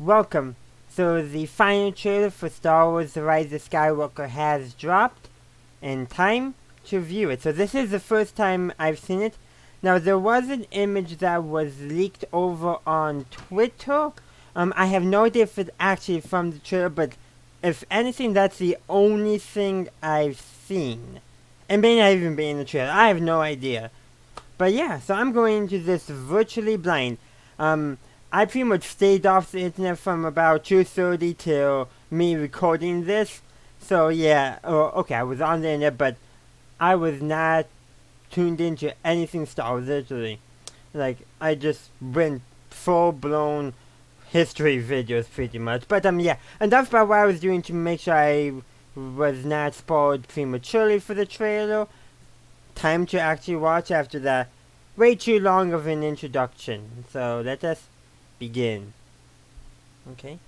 welcome. So the final trailer for Star Wars The Rise of Skywalker has dropped, and time to view it. So this is the first time I've seen it. Now there was an image that was leaked over on Twitter. I have no idea if it's actually from the trailer, but if anything, that's the only thing I've seen. It may not even be in the trailer. I have no idea. But yeah, so I'm going into this virtually blind. I pretty much stayed off the internet from about 2:30 till me recording this. So yeah, okay, I was on the internet, but I was not tuned into anything Star Wars, literally. Like, I just went full-blown history videos, pretty much. But, yeah, and that's about what I was doing to make sure I was not spoiled prematurely for the trailer. Time to actually watch after that way too long of an introduction. So, let us begin. Okay.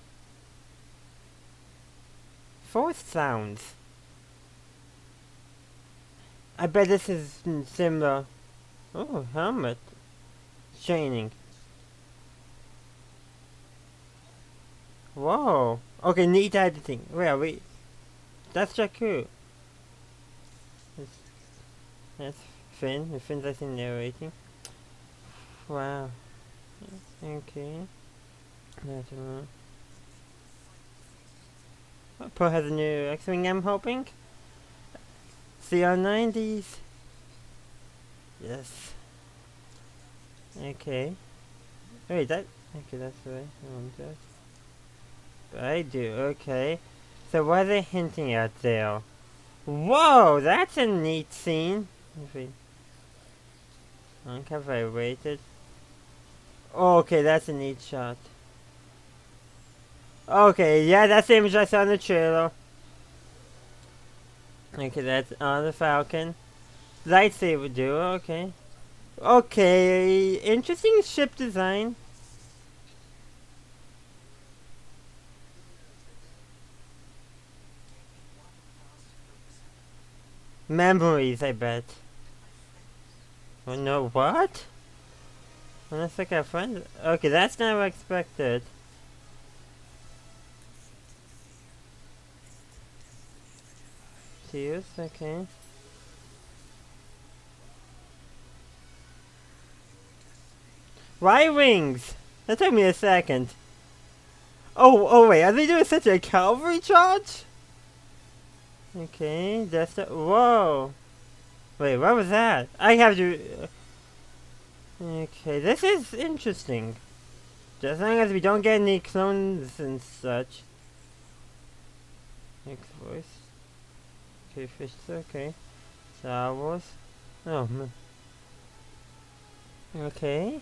Forced sounds. I bet this is similar. Oh, helmet. Training. Whoa. Okay, neat editing. Where wait. That's Jakku. That's Finn. Finn's I think narrating. Wow. Okay. That's Poe has a new X-Wing, I'm hoping. CR90s. Yes. Okay. Wait, that... Okay, that's the way I want that. But I do, okay. So what are they hinting at there? Whoa, that's a neat scene. Have I waited? Oh, okay, that's a neat shot. Okay, yeah, that's the image I saw in the trailer. Okay, that's on the Falcon. Lightsaber duo, okay. Okay, interesting ship design. Memories, I bet. Oh no, what? Unless like our friend. Okay, that's not what I expected. Cheers, okay. Y-Wings! That took me a second. Oh wait, are they doing such a cavalry charge? Okay, that's the... Whoa! Wait, what was that? I have to... Okay, this is interesting. Just as long as we don't get any clones and such. Next voice. Okay, fish, okay. Star Wars. Oh, man. Okay.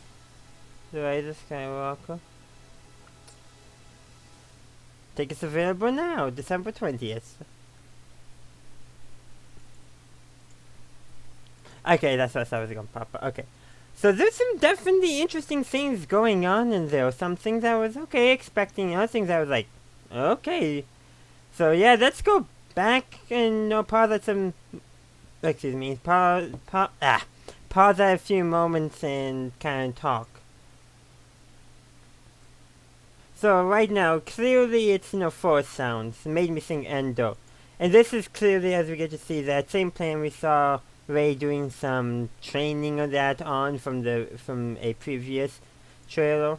The Rise of Skywalker. Tickets available now, December 20th. Okay, that's what I was gonna pop up. Okay. So there's some definitely interesting things going on in there. Some things I was okay expecting, other things I was like, okay. So yeah, let's go back and pause at some, excuse me, pause at a few moments and kind of talk. So right now, clearly it's force sounds. It made me think Endo. And this is clearly, as we get to see, that same plan we saw Rey doing some training of that on from a previous trailer.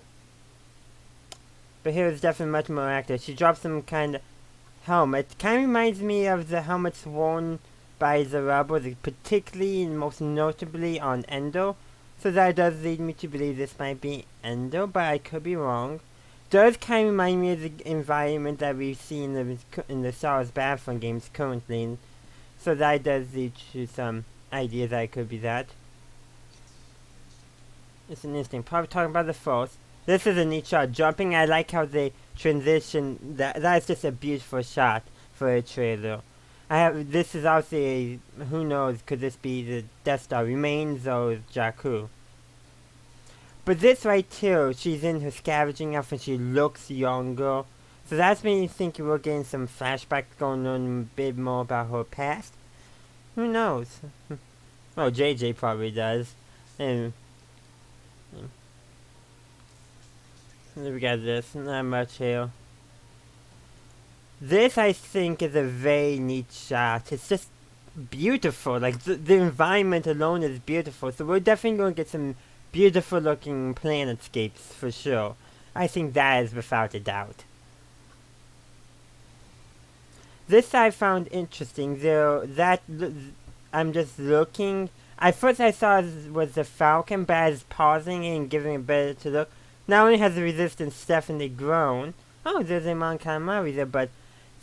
But here it's definitely much more active. She drops some kind of helmet. Kind of reminds me of the helmets worn by the rebels, particularly and most notably on Endo. So that does lead me to believe this might be Endo, but I could be wrong. Does kind of remind me of the environment that we see in the Star Wars Battlefront games currently. So that does lead to some ideas that it could be that. It's an instinct. Probably talking about the Force. This is a neat shot. Jumping, I like how they transition. That's just a beautiful shot for a trailer. This is obviously who knows, could this be the Death Star remains or Jakku? But this right here, she's in her scavenging outfit, she looks younger. So that's made me think we're getting some flashbacks going on a bit more about her past. Who knows? Well, JJ probably does. And We got this, not much here. This, I think, is a very neat shot. It's just beautiful. Like, the environment alone is beautiful. So we're definitely going to get some beautiful looking planetscapes for sure. I think that is without a doubt. This I found interesting. I'm just looking. At first I saw it was the Falcon, but as pausing and giving it better to look. Not only has the resistance definitely grown. Oh, there's a Mon Calamari there, but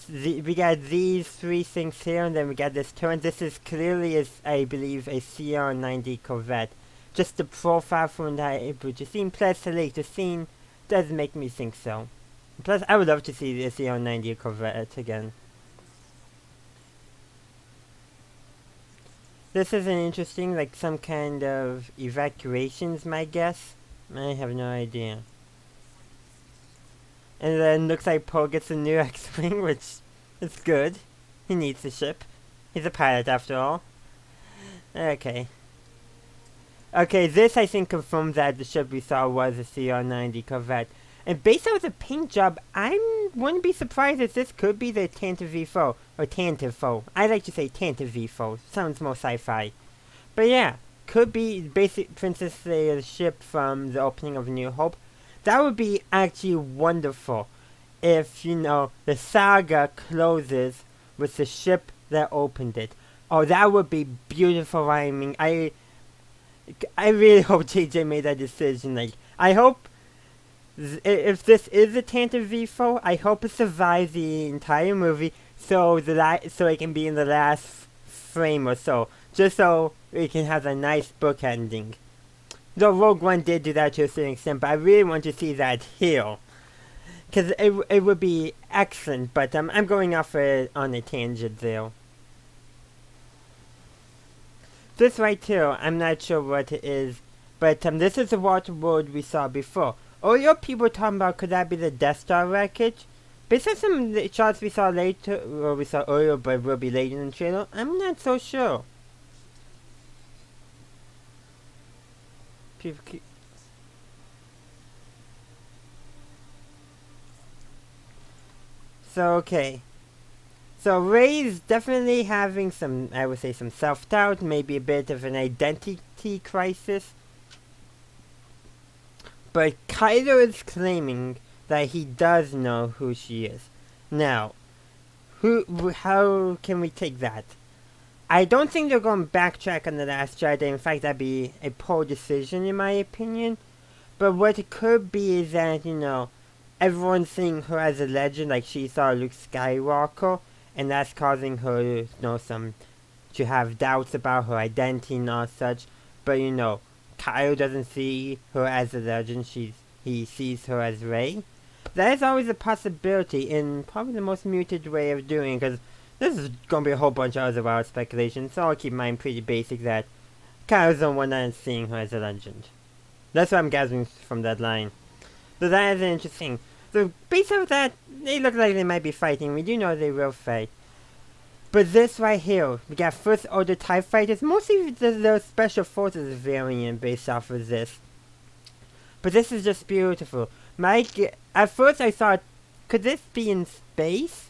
we got these three things here, and then we got this turn. This is clearly, I believe, a CR-90 Corvette. Just the profile from that able to see. Plus, the later scene does make me think so. Plus, I would love to see the CR-90 Corvette again. This is an interesting, like some kind of evacuations, my guess. I have no idea. And then looks like Poe gets a new X-Wing, which is good. He needs the ship. He's a pilot after all. Okay. Okay, this I think confirms that the ship we saw was a CR-90 Corvette. And based on the paint job, I wouldn't be surprised if this could be the Tantive V4, or Tantive foe. I like to say Tantive V4, sounds more sci-fi. But yeah, could be basic Princess Leia's ship from the opening of New Hope. That would be actually wonderful if, you know, the saga closes with the ship that opened it. Oh, that would be beautiful. I mean, I really hope JJ made that decision. Like, I hope if this is a Tantive V4, I hope it survives the entire movie, so so it can be in the last frame or so, just so it can have a nice book ending. Though Rogue One did do that to a certain extent, but I really want to see that here, because it would be excellent. But I'm going off on a tangent there. This right here, I'm not sure what it is, but this is the water world we saw before. Earlier, people were talking about could that be the Death Star wreckage? Based on some shots we saw later, or we saw earlier, but will be later in the trailer, I'm not so sure. People keep... So, okay. So, Rey's definitely having some, I would say, some self-doubt, maybe a bit of an identity crisis. But Kylo is claiming that he does know who she is. Now, how can we take that? I don't think they're going to backtrack on The Last Jedi. In fact, that'd be a poor decision in my opinion. But what it could be is that, you know, everyone's seeing her as a legend, like she saw Luke Skywalker, and that's causing her, you know, to have doubts about her identity and all such. But, you know, Kylo doesn't see her as a legend, he sees her as Rey. That is always a possibility in probably the most muted way of doing it, because this is going to be a whole bunch of other wild speculation, so I'll keep mine pretty basic that Kylo's the one that is seeing her as a legend. That's what I'm gathering from that line. So that is interesting. So based on that, they look like they might be fighting. We do know they will fight. But this right here, we got First Order TIE Fighters, mostly the Special Forces variant based off of this. But this is just beautiful. At first I thought, could this be in space?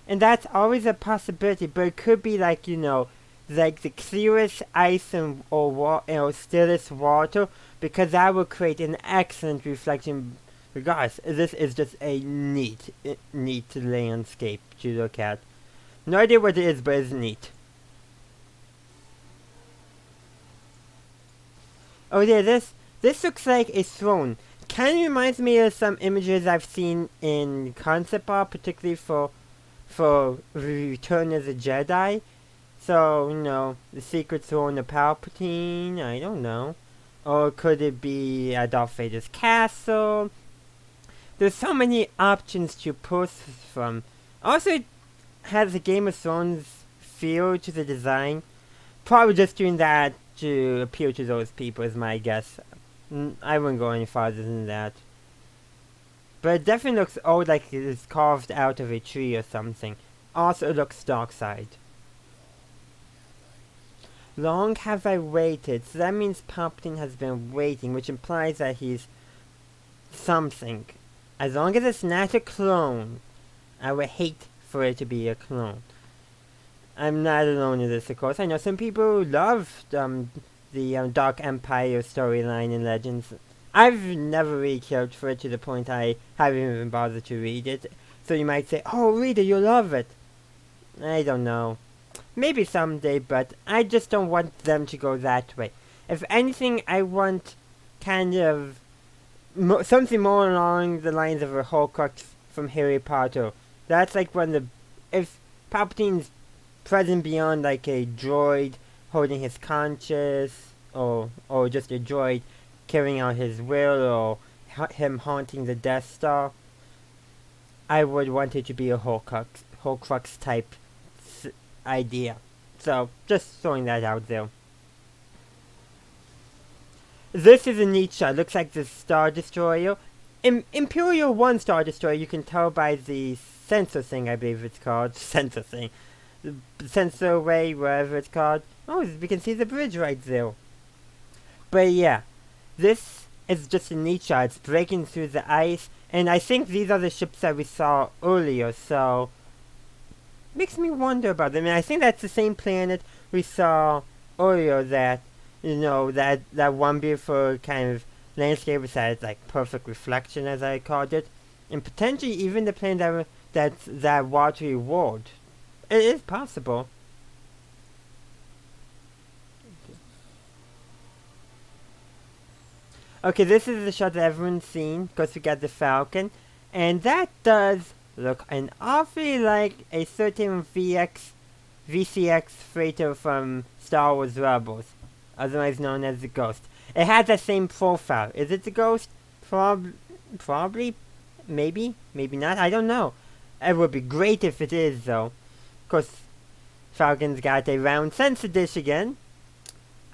And that's always a possibility, but it could be like, you know, like the clearest ice or stillest water, because that would create an excellent reflection. Regardless, this is just a neat landscape to look at. No idea what it is, but it's neat. Oh yeah, this looks like a throne. Kind of reminds me of some images I've seen in concept art, particularly for Return of the Jedi. So, you know, the secret throne of Palpatine, I don't know. Or could it be Darth Vader's castle? There's so many options to pull from. Also, it has a Game of Thrones feel to the design. Probably just doing that to appeal to those people is my guess. I wouldn't go any farther than that. But it definitely looks old, like it is carved out of a tree or something. Also, it looks dark side. Long have I waited, so that means Palpatine has been waiting, which implies that he's something. As long as it's not a clone. I would hate for it to be a clone. I'm not alone in this, of course. I know some people love the Dark Empire storyline in Legends. I've never really cared for it to the point I haven't even bothered to read it. So you might say, oh, read it, you'll love it. I don't know. Maybe someday, but I just don't want them to go that way. If anything, I want kind of something more along the lines of a Horcrux from Harry Potter. That's like if Palpatine's present beyond like a droid holding his conscience, or just a droid carrying out his will, or him haunting the Death Star, I would want it to be a Horcrux type idea. So, just throwing that out there. This is a neat shot. Looks like the Star Destroyer. Imperial 1 Star Destroyer, you can tell by the sensor thing, I believe it's called. Sensor thing. The sensor way, wherever it's called. Oh, we can see the bridge right there. But yeah, this is just a neat shot. It's breaking through the ice. And I think these are the ships that we saw earlier, so makes me wonder about them. And I think that's the same planet we saw earlier that, you know, that one beautiful kind of landscape with that like perfect reflection, as I called it. And potentially even the planet that's that watery world. It is possible. Okay, this is the shot that everyone's seen, because we got the Falcon. And that does look an awfully like a certain VCX freighter from Star Wars Rebels, otherwise known as the Ghost. It has that same profile. Is it the Ghost? Probably. Maybe. Maybe not. I don't know. It would be great if it is, though. Of course, Falcon's got a round sensor dish again.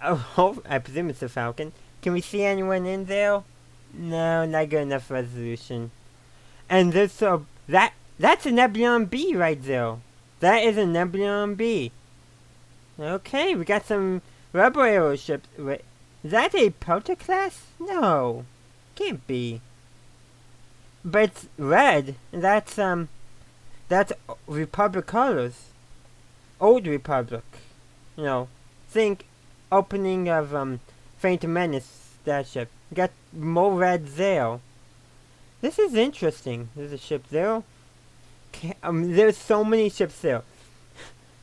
Oh, I presume it's a Falcon. Can we see anyone in there? No, not good enough resolution. And there's that's a Nebulon B right there. That is a Nebulon B. Okay, we got some Rebel aeroships. Wait, is that a Proto class? No, can't be. But it's red. That's Republic colors. Old Republic. You know, think opening of Phantom Menace, that ship. Got more red there. This is interesting. There's a ship there. There's so many ships there.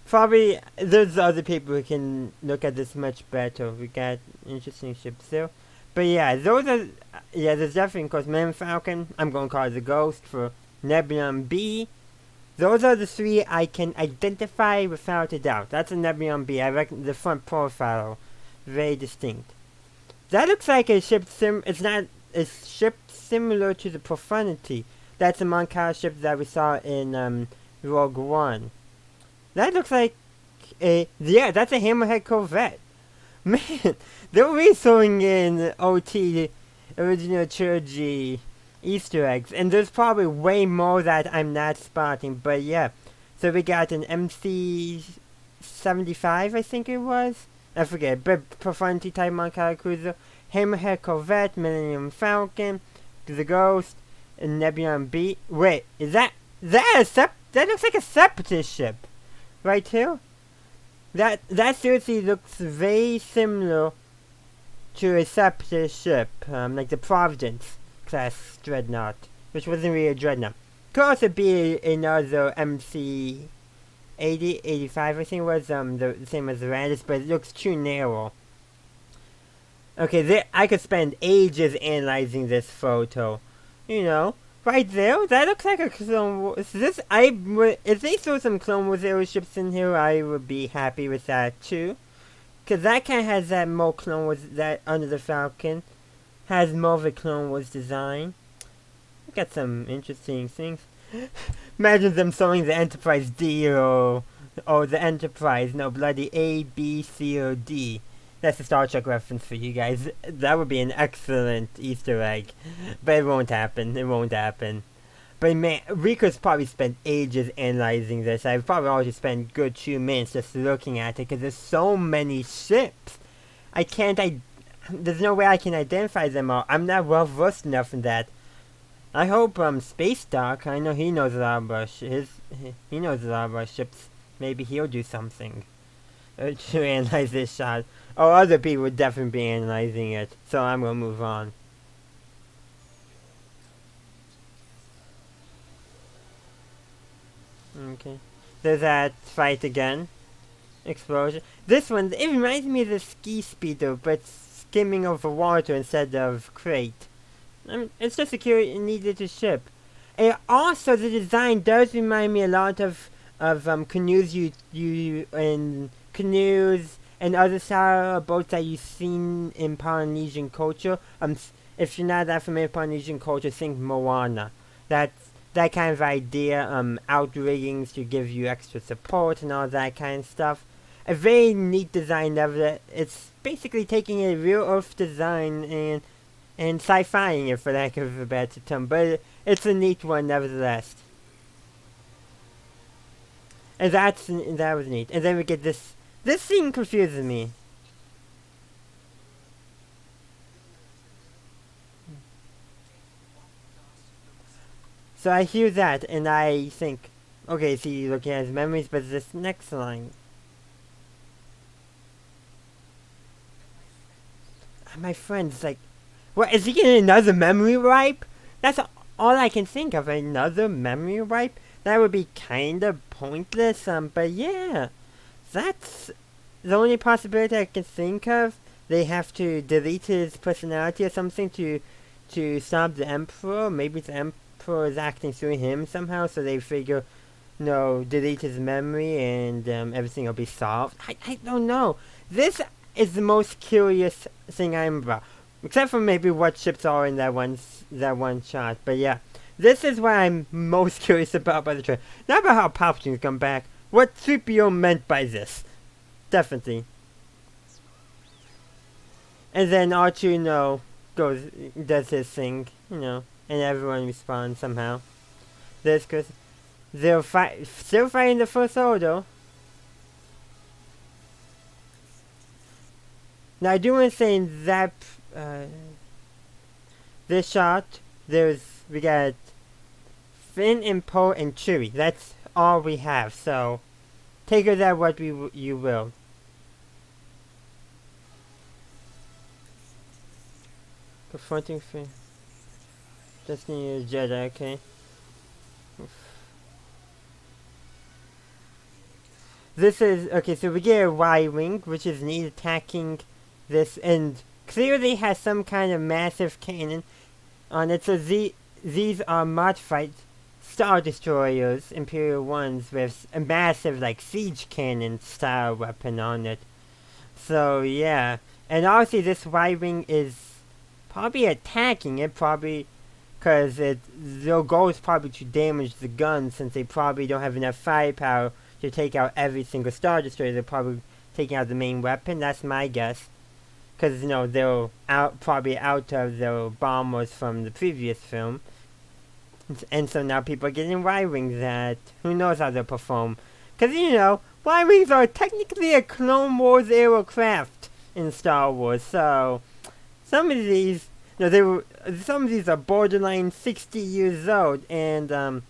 Probably there's other people who can look at this much better. We got interesting ships there. But yeah, there's definitely, of course, Man Falcon. I'm going to call it the Ghost for Nebulon B. Those are the three I can identify without a doubt. That's a Nebulon B. I reckon the front profile, very distinct. That looks like a ship it's not a ship similar to the Profanity. That's a Moncala ship that we saw in Rogue One. That looks like that's a Hammerhead Corvette. Man, they're really throwing in OT, original trilogy Easter eggs, and there's probably way more that I'm not spotting, but yeah. So we got an MC-75, I think it was? I forget, but Profanity type Moncala cruiser, Hammerhead Corvette, Millennium Falcon, the Ghost, and Nebulon B. Wait, is that that looks like a Separatist ship, right here? That seriously looks very similar to a Separatist ship, like the Providence class dreadnought, which wasn't really a dreadnought. Could also be another MC 85, I think it was the same as the Randis, but it looks too narrow. Okay, I could spend ages analyzing this photo. You know, right there, that looks like a Clone Wars. If they throw some Clone Wars airships in here, I would be happy with that too. Cause that kind of has that more Clone Wars, that under the Falcon has more of a Clone Wars design. Got some interesting things. Imagine them throwing the Enterprise D or the Enterprise, no, bloody A, B, C, or D. That's a Star Trek reference for you guys. That would be an excellent Easter egg. But it won't happen. It won't happen. But man, we could probably spend ages analyzing this. I've probably already spent good 2 minutes just looking at it, because there's so many ships. There's no way I can identify them all. I'm not well versed enough in that. I hope Space Doc. I know he knows a lot about he knows a lot about ships. Maybe he'll do something to analyze this shot. Or other people would definitely be analyzing it. So I'm gonna move on. Okay. There's that fight again. Explosion. This one, it reminds me of the ski speeder, but skimming over water instead of crate. It's just a needed to ship. And also, the design does remind me a lot of canoes canoes and other style of boats that you've seen in Polynesian culture. If you're not that familiar with Polynesian culture, think Moana. That kind of idea. Outriggings to give you extra support and all that kind of stuff. A very neat design of it. It's basically taking a real Earth design and sci-fiing it, for lack of a better term, but it's a neat one nevertheless. And that was neat. And then we get this. This scene confuses me. So I hear that and I think, okay, see, looking at his memories, but this next line. My friend's like, what, is he getting another memory wipe? That's all I can think of, another memory wipe? That would be kinda pointless, but yeah. That's the only possibility I can think of. They have to delete his personality or something to stop the Emperor. Maybe the Emperor is acting through him somehow, so they figure, no, delete his memory and everything will be solved. I don't know. This is the most curious thing I'm about. Except for maybe what ships are in that one shot. But yeah, this is what I'm most curious about by the trailer. Not about how Palpatine's come back. What 3PO meant by this. Definitely. And then R2, does his thing, and everyone responds somehow. This, cause they're still fighting the First Order. Now I do want to say in that this shot, we got Finn and Poe and Chewie. That's all we have. So take it that what you will. Confronting Finn. Just need a Jedi, okay. This is okay. So we get a Y-wing, which is neat, attacking this, and clearly has some kind of massive cannon on it. So these are modified Star Destroyers, Imperial ones, with a massive siege cannon style weapon on it. So yeah, and obviously this Y-wing is probably attacking it, probably because their goal is probably to damage the guns, since they probably don't have enough firepower to take out every single Star Destroyer. They're probably taking out the main weapon. That's my guess. Because, they're probably out of their bombers from the previous film. And so now people are getting Y-wings that, who knows how they'll perform. Because, Y-wings are technically a Clone Wars era craft in Star Wars. So, some of these, some of these are borderline 60 years old. And,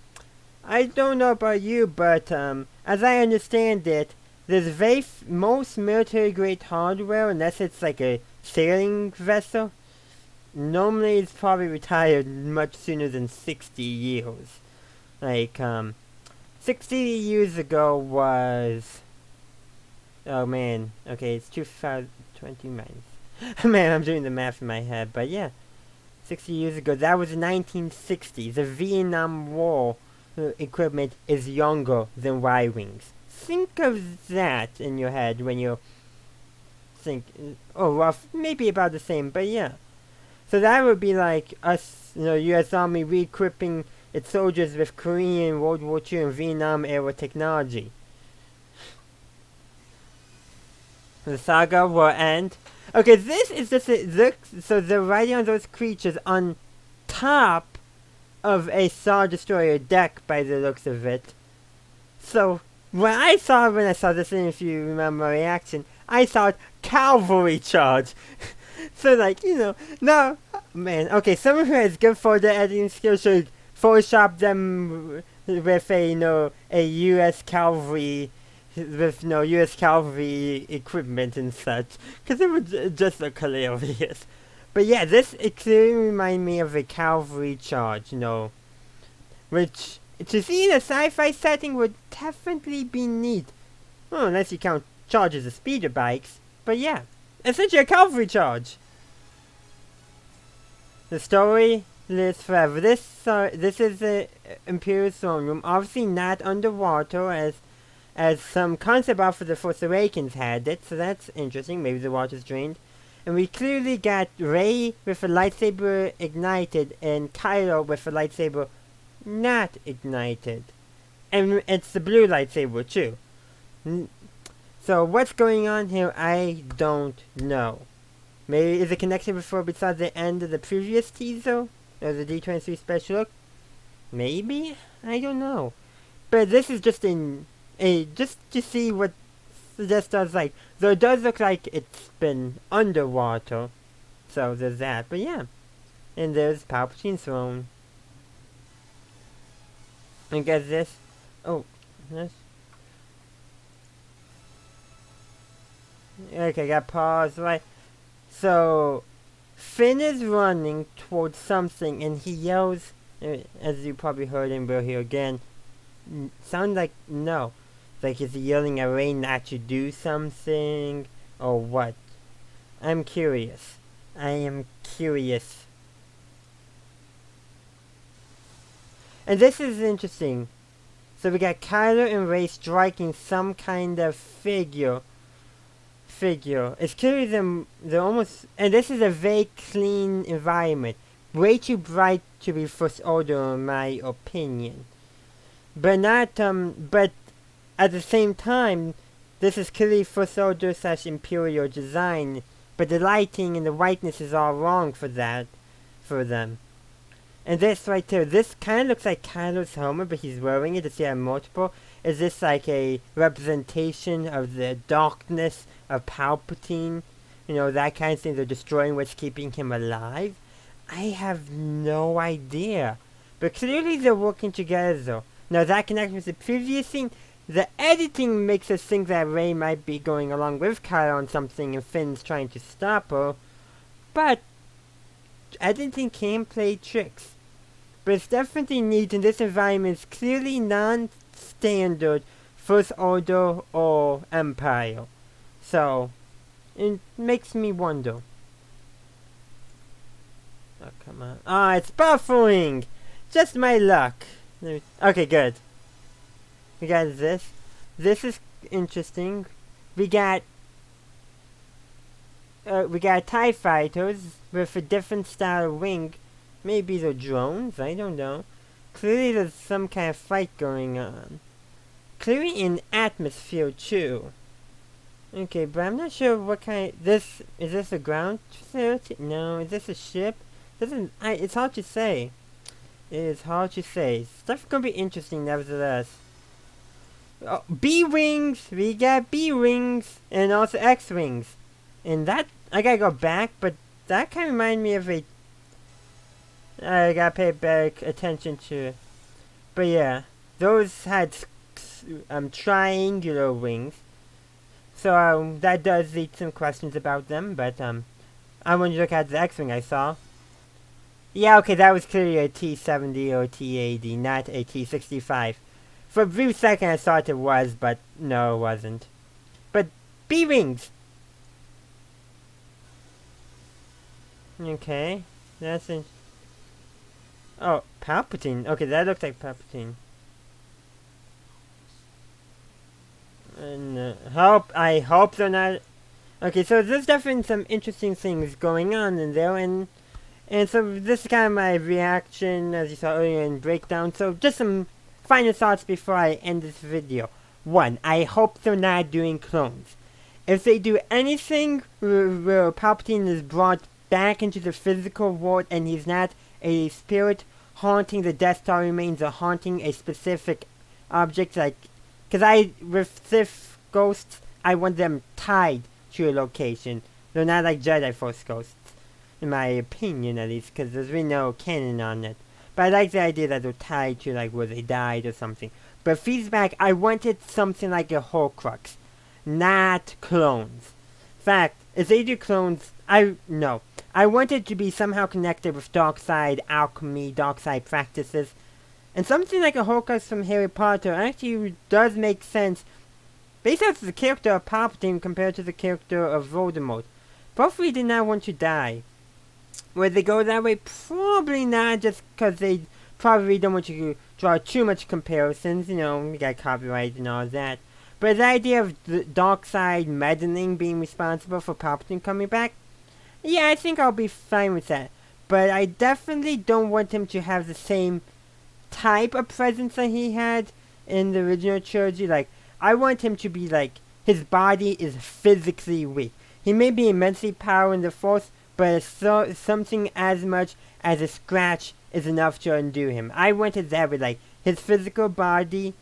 I don't know about you, but, as I understand it, there's most military-grade hardware, unless it's like a sailing vessel, normally it's probably retired much sooner than 60 years. 60 years ago was... Oh man, okay, it's 2020 minus... Man, I'm doing the math in my head, but yeah. 60 years ago, that was 1960. The Vietnam War equipment is younger than Y-wings. Think of that in your head when you think, maybe about the same, but yeah. So that would be like us, U.S. Army re-equipping its soldiers with Korean, World War II, and Vietnam era technology. The saga will end. Okay, this is just so they're riding on those creatures on top of a Star Destroyer deck by the looks of it. So when I saw this, and if you remember my reaction, I saw cavalry charge. So now Man, okay, someone who has good photo editing skills should Photoshop them with a, a U.S. Cavalry, with, U.S. Cavalry equipment and such, because it would just look hilarious. But yeah, this, it clearly reminds me of a cavalry charge, which, to see in a sci-fi setting would definitely be neat. Well, unless you count charges of speeder bikes, but yeah, essentially a cavalry charge. The story lives forever. This is the Imperial Throne Room, obviously not underwater as some concept art for The Force Awakens had it, so that's interesting. Maybe the water's drained. And we clearly got Rey with a lightsaber ignited and Kylo with a lightsaber not ignited. And it's the blue lightsaber too. So what's going on here, I don't know. Maybe is it connected before besides the end of the previous teaser? Or the D23 special look? Maybe? I don't know. But this is just just to see what this does like. Though it does look like it's been underwater. So there's that. But yeah. And there's Palpatine's throne. And guess this. Oh. This. Okay, got pause, right? So, Finn is running towards something and he yells, as you probably heard him, we'll hear again, sound like no. Like, is he yelling at Rey not to do something? Or what? I'm curious. I am curious. And this is interesting. So we got Kylo and Rey striking some kind of figure. It's clearly they're almost, and this is a very clean environment. Way too bright to be First Order in my opinion. But not, but at the same time, this is clearly First Order / Imperial design, but the lighting and the whiteness is all wrong for that, for them. And this right there, this kind of looks like Kylo's helmet, but he's wearing it to see multiple. Is this like a representation of the darkness of Palpatine? That kind of thing. They're destroying what's keeping him alive? I have no idea. But clearly they're working together. Now that connects with the previous scene. The editing makes us think that Rey might be going along with Kylo on something and Finn's trying to stop her. But editing can play tricks. But it's definitely neat, and this environment is clearly non-standard First Order or Empire. So, it makes me wonder. Oh, come on. Ah, it's buffering! Just my luck. Okay, good. We got this. This is interesting. We got TIE fighters with a different style of wing. Maybe they're drones, I don't know. Clearly there's some kind of fight going on. Clearly in atmosphere too. Okay, but I'm not sure what kind is this a ground facility? No, is this a ship? It's hard to say. It is hard to say. Stuff's gonna be interesting nevertheless. Oh, B-Wings! We got B-Wings! And also X-Wings. And that, I gotta go back, but that kind of reminded me of a... I gotta pay back attention to. But yeah, those had triangular wings. So that does lead some questions about them, but I want to look at the X-Wing I saw. Yeah, okay, that was clearly a T-70 or T-80, not a T-65. For a brief second I thought it was, but no, it wasn't. But B-Wings! Okay, that's in... Oh, Palpatine. Okay, that looks like Palpatine. And I hope they're not... Okay, so there's definitely some interesting things going on in there, and so this is kind of my reaction, as you saw earlier in Breakdown. So just some final thoughts before I end this video. 1, I hope they're not doing clones. If they do anything where Palpatine is brought back into the physical world and he's not a spirit haunting the Death Star remains or haunting a specific object, like, because with Sith ghosts, I want them tied to a location. They're not like Jedi Force ghosts. in my opinion at least, because there's really no canon on it. But I like the idea that they're tied to like where they died or something. But feedback, I wanted something like a Horcrux, not clones. In fact, if they do clones, I wanted to be somehow connected with dark side alchemy, dark side practices, and something like a Horcrux from Harry Potter actually does make sense based off the character of Palpatine compared to the character of Voldemort. Both we did not want to die. Would they go that way? Probably not, just because they probably don't want you to draw too much comparisons. You know, we got copyright and all that. But the idea of the dark side meddling being responsible for Palpatine coming back, yeah, I think I'll be fine with that. But I definitely don't want him to have the same type of presence that he had in the original trilogy. Like, I want him to be like, his body is physically weak. He may be immensely powerful in the Force, but something as much as a scratch is enough to undo him. I wanted that with like, his physical body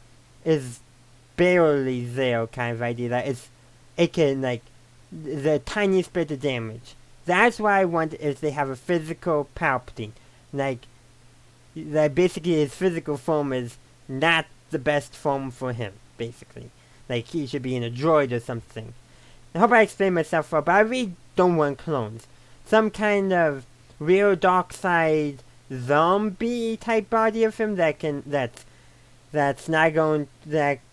is barely there kind of idea. That it can like, the tiniest bit of damage. That's what I want is they have a physical Palpatine. Like, that basically his physical form is not the best form for him, basically. Like, he should be in a droid or something. I hope I explained myself well, but I really don't want clones. Some kind of real dark side zombie type body of him that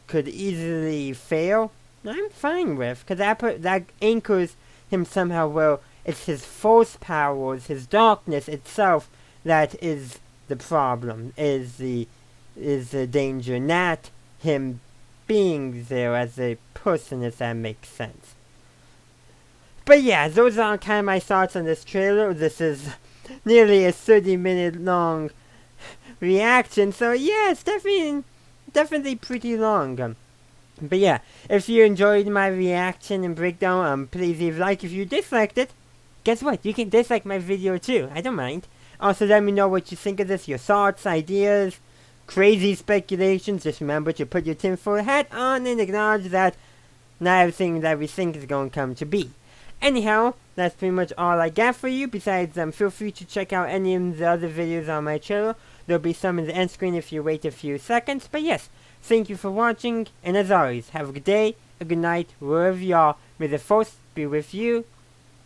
could easily fail, I'm fine with, because that anchors him somehow well. It's his force powers, his darkness itself that is the problem, is the danger, not him being there as a person, if that makes sense. But yeah, those are kind of my thoughts on this trailer. This is nearly a 30-minute long reaction, so yeah, it's definitely pretty long. But yeah, if you enjoyed my reaction and breakdown, please leave a like. If you disliked it, guess what? You can dislike my video too. I don't mind. Also, let me know what you think of this, your thoughts, ideas, crazy speculations. Just remember to put your tinfoil hat on and acknowledge that not everything that we think is going to come to be. Anyhow, that's pretty much all I got for you. Besides, feel free to check out any of the other videos on my channel. There'll be some in the end screen if you wait a few seconds. But yes, thank you for watching, and as always, have a good day, a good night, wherever you are. May the Force be with you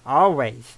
always.